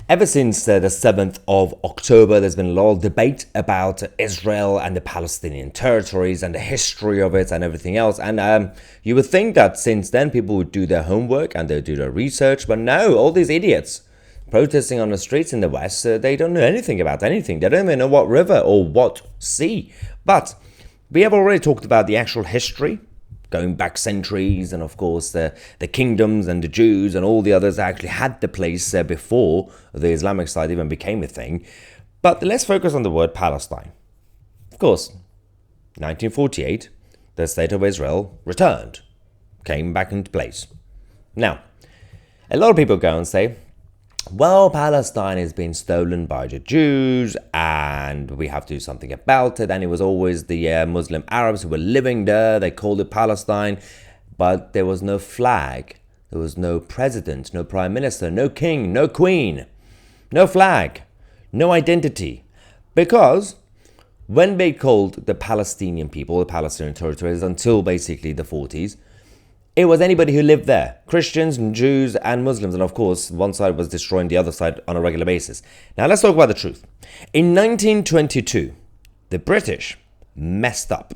Ever since the 7th of October, there's been a lot of debate about Israel and the Palestinian territories and the history of it and everything else. And you would think that since then people would do their homework and they'd do their research. But no, all these idiots protesting on the streets in the West, they don't know anything about anything. They don't even know what river or what sea. But we have already talked about the actual history, going back centuries, and of course the kingdoms and the Jews and all the others that actually had the place before the Islamic side even became a thing. But let's focus on the word Palestine. Of course, 1948, the State of Israel returned, came back into place. Now, a lot of people go and say, well, Palestine has been stolen by the Jews and we have to do something about it. And it was always the Muslim Arabs who were living there. They called it Palestine, but there was no flag. There was no president, no prime minister, no king, no queen, no flag, no identity. Because when they called the Palestinian people, the Palestinian territories, until basically the 40s, it was anybody who lived there, Christians and Jews and Muslims. And of course, one side was destroying the other side on a regular basis. Now, let's talk about the truth. In 1922, the British messed up.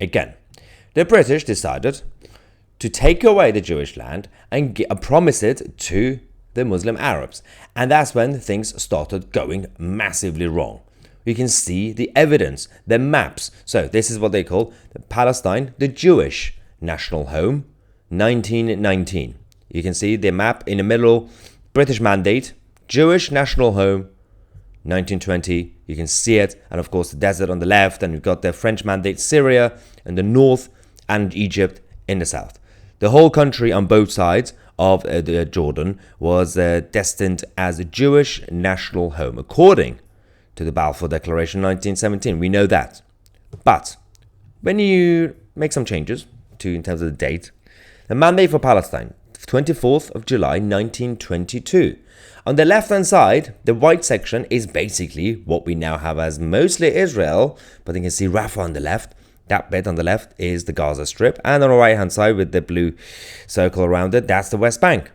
Again, the British decided to take away the Jewish land and promise it to the Muslim Arabs. And that's when things started going massively wrong. You can see the evidence, the maps. So this is what they call Palestine, the Jewish national home. 1919. You can see the map in the middle, British Mandate, Jewish National Home, 1920. You can see it, and of course the desert on the left, and you've got the French Mandate, Syria in the north, and Egypt in the south. The whole country on both sides of the Jordan was destined as a Jewish national home, according to the Balfour Declaration 1917. We know that. But when you make some changes in terms of the date, the mandate for Palestine, 24th of July, 1922. On the left-hand side, the white section is basically what we now have as mostly Israel, but you can see Rafah on the left. That bit on the left is the Gaza Strip, and on the right-hand side with the blue circle around it, that's the West Bank.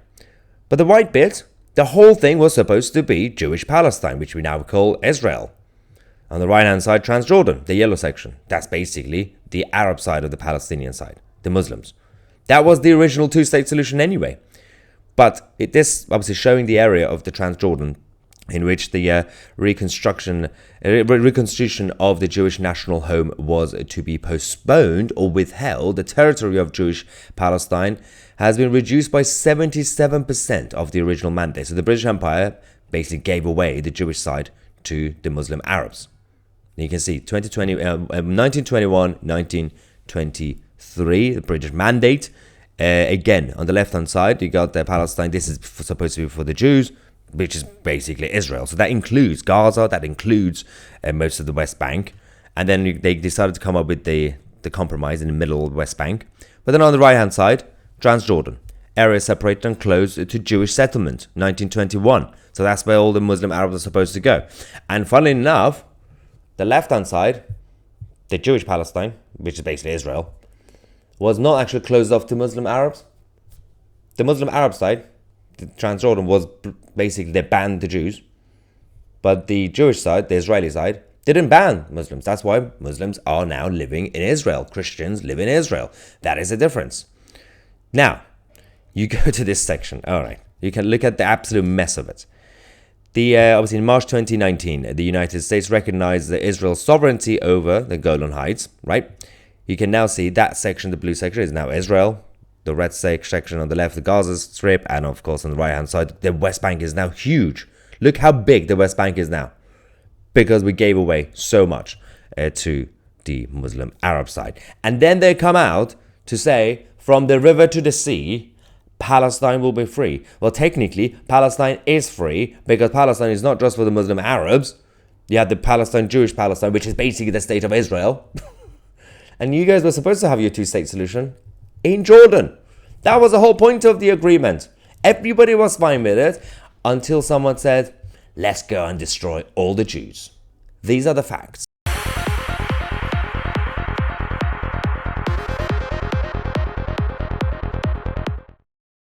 But the white bit, the whole thing was supposed to be Jewish Palestine, which we now call Israel. On the right-hand side, Transjordan, the yellow section. That's basically the Arab side of the Palestinian side, the Muslims. That was the original two-state solution anyway. But this obviously showing the area of the Transjordan in which the reconstruction of the Jewish national home was to be postponed or withheld. The territory of Jewish Palestine has been reduced by 77% of the original mandate. So the British Empire basically gave away the Jewish side to the Muslim Arabs. And you can see 1921, 1923, the British Mandate. Again, on the left-hand side, you got the Palestine. This is supposed to be for the Jews, which is basically Israel. So that includes Gaza, that includes most of the West Bank. And then they decided to come up with the compromise in the middle of the West Bank. But then on the right-hand side, Transjordan, area separated and closed to Jewish settlement, 1921. So that's where all the Muslim Arabs are supposed to go. And funnily enough, the left-hand side, the Jewish Palestine, which is basically Israel, was not actually closed off to Muslim Arabs. The Muslim Arab side, the Transjordan, was basically, they banned the Jews. But the Jewish side, the Israeli side, didn't ban Muslims. That's why Muslims are now living in Israel. Christians live in Israel. That is the difference. Now, you go to this section. All right. You can look at the absolute mess of it. Obviously, in March 2019, the United States recognized Israel's sovereignty over the Golan Heights, right? You can now see that section, the blue section, is now Israel. The red section on the left, the Gaza Strip, and of course on the right-hand side, the West Bank is now huge. Look how big the West Bank is now, because we gave away so much to the Muslim Arab side. And then they come out to say, from the river to the sea, Palestine will be free. Well, technically, Palestine is free, because Palestine is not just for the Muslim Arabs. You have the Jewish Palestine, which is basically the state of Israel. And you guys were supposed to have your two-state solution in Jordan. That was the whole point of the agreement. Everybody was fine with it until someone said, let's go and destroy all the Jews. These are the facts.